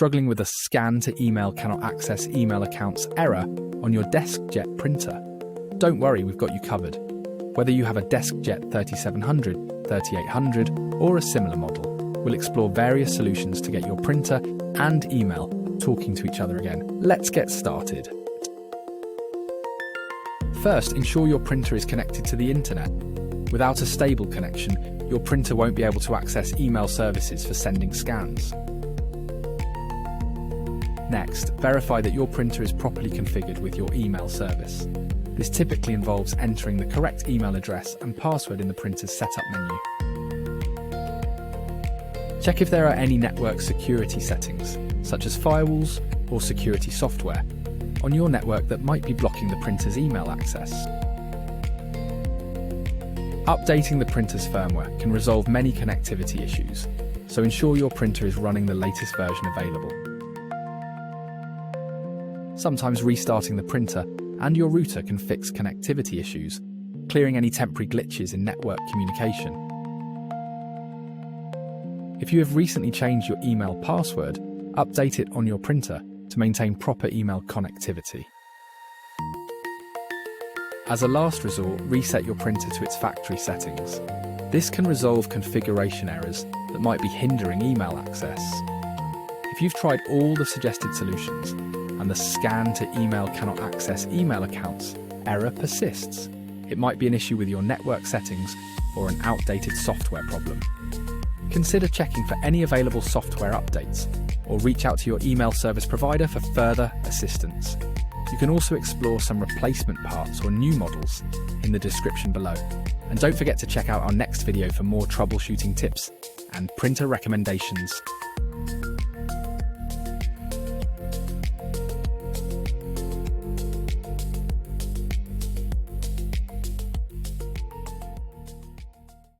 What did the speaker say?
struggling with a scan to email cannot access email accounts error on your DeskJet printer? Don't worry, we've got you covered. Whether you have a DeskJet 3700, 3800, or a similar model, we'll explore various solutions to get your printer and email talking to each other again. Let's get started. First, ensure your printer is connected to the internet. Without a stable connection, your printer won't be able to access email services for sending scans. Next, verify that your printer is properly configured with your email service. This typically involves entering the correct email address and password in the printer's setup menu. Check if there are any network security settings, such as firewalls or security software, on your network that might be blocking the printer's email access. Updating the printer's firmware can resolve many connectivity issues, so ensure your printer is running the latest version available. Sometimes restarting the printer and your router can fix connectivity issues, clearing any temporary glitches in network communication. If you have recently changed your email password, update it on your printer to maintain proper email connectivity. As a last resort, reset your printer to its factory settings. This can resolve configuration errors that might be hindering email access. If you've tried all the suggested solutions and the scan to email cannot access email accounts error persists, it might be an issue with your network settings or an outdated software problem. Consider checking for any available software updates or reach out to your email service provider for further assistance. You can also explore some replacement parts or new models in the description below. And don't forget to check out our next video for more troubleshooting tips and printer recommendations.